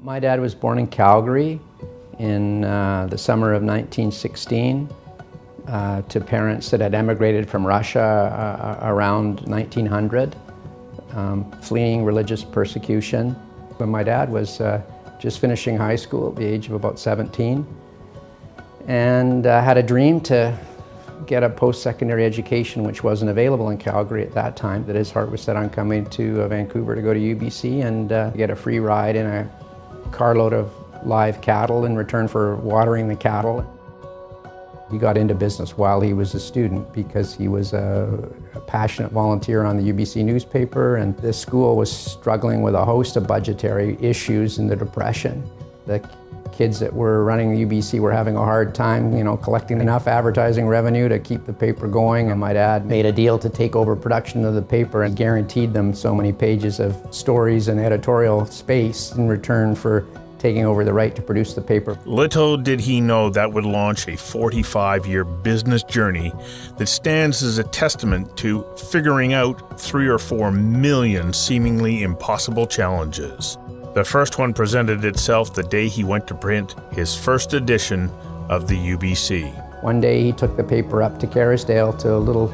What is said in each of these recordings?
My dad was born in Calgary in the summer of 1916 to parents that had emigrated from Russia around 1900, fleeing religious persecution. When my dad was just finishing high school at the age of about 17 and had a dream to get a post-secondary education which wasn't available in Calgary at that time, that his heart was set on coming to Vancouver to go to UBC and get a free ride in a carload of live cattle in return for watering the cattle. He got into business while he was a student because he was a passionate volunteer on the UBC newspaper, and this school was struggling with a host of budgetary issues in the Depression. The kids that were running the UBC were having a hard time, collecting enough advertising revenue to keep the paper going, and my dad made a deal to take over production of the paper and guaranteed them so many pages of stories and editorial space in return for taking over the right to produce the paper. Little did he know that would launch a 45-year business journey that stands as a testament to figuring out 3 or 4 million seemingly impossible challenges. The first one presented itself the day he went to print his first edition of the UBC. One day he took the paper up to Kerrisdale to a little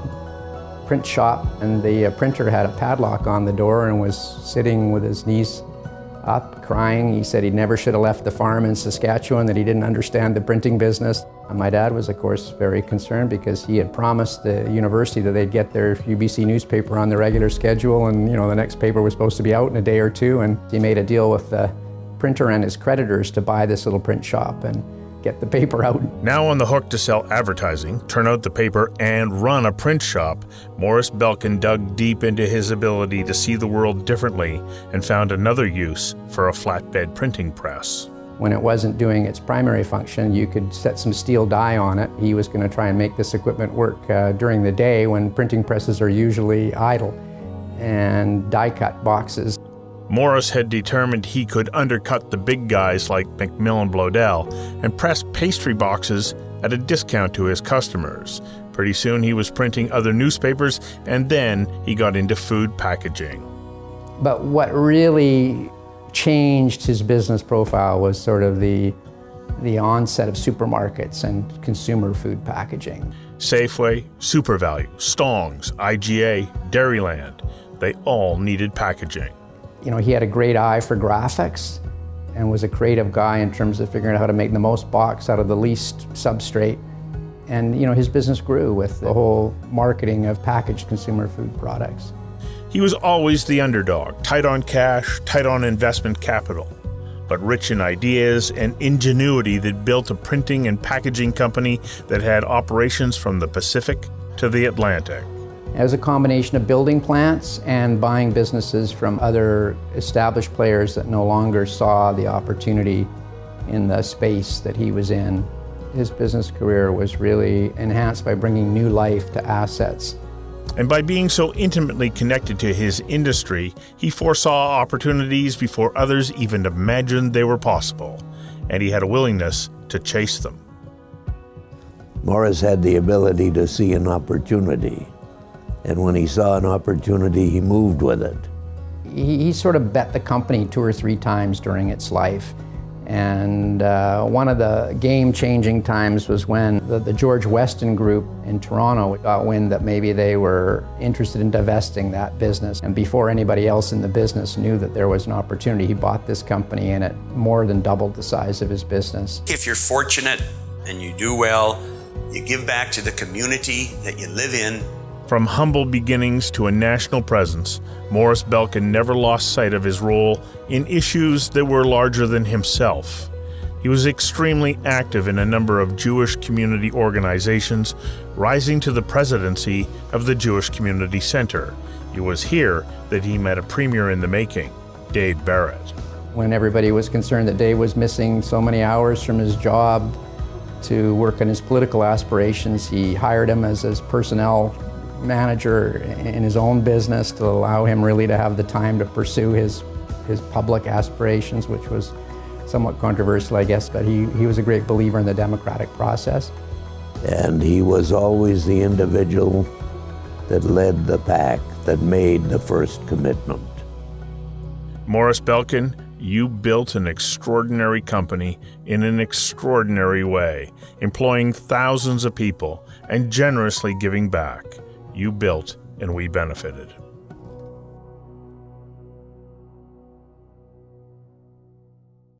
print shop, and the printer had a padlock on the door and was sitting with his knees up, crying. He said he never should have left the farm in Saskatchewan, that he didn't understand the printing business. And my dad was, of course, very concerned because he had promised the university that they'd get their UBC newspaper on the regular schedule, and the next paper was supposed to be out in a day or two, and he made a deal with the printer and his creditors to buy this little print shop and get the paper out. Now on the hook to sell advertising, turn out the paper, and run a print shop, Morris Belkin dug deep into his ability to see the world differently and found another use for a flatbed printing press. When it wasn't doing its primary function, you could set some steel die on it. He was going to try and make this equipment work during the day when printing presses are usually idle, and die-cut boxes. Morris had determined he could undercut the big guys like McMillan Blodell and press pastry boxes at a discount to his customers. Pretty soon he was printing other newspapers, and then he got into food packaging. But what really changed his business profile was sort of the onset of supermarkets and consumer food packaging. Safeway, SuperValu, Stong's, IGA, Dairyland, they all needed packaging. He had a great eye for graphics and was a creative guy in terms of figuring out how to make the most box out of the least substrate. And his business grew with the whole marketing of packaged consumer food products. He was always the underdog, tight on cash, tight on investment capital, but rich in ideas and ingenuity that built a printing and packaging company that had operations from the Pacific to the Atlantic. It was a combination of building plants and buying businesses from other established players that no longer saw the opportunity in the space that he was in. His business career was really enhanced by bringing new life to assets. And by being so intimately connected to his industry, he foresaw opportunities before others even imagined they were possible, and he had a willingness to chase them. Morris had the ability to see an opportunity, and when he saw an opportunity, he moved with it. He sort of bet the company 2 or 3 times during its life. And one of the game-changing times was when the George Weston Group in Toronto got wind that maybe they were interested in divesting that business. And before anybody else in the business knew that there was an opportunity, he bought this company, and it more than doubled the size of his business. If you're fortunate and you do well, you give back to the community that you live in. From humble beginnings to a national presence, Morris Belkin never lost sight of his role in issues that were larger than himself. He was extremely active in a number of Jewish community organizations, rising to the presidency of the Jewish Community Center. It was here that he met a premier in the making, Dave Barrett. When everybody was concerned that Dave was missing so many hours from his job to work on his political aspirations, he hired him as his personnel manager in his own business to allow him really to have the time to pursue his public aspirations, which was somewhat controversial, I guess, but he was a great believer in the democratic process. And he was always the individual that led the pack, that made the first commitment. Morris Belkin You built an extraordinary company in an extraordinary way, employing thousands of people and generously giving back. You built and we benefited.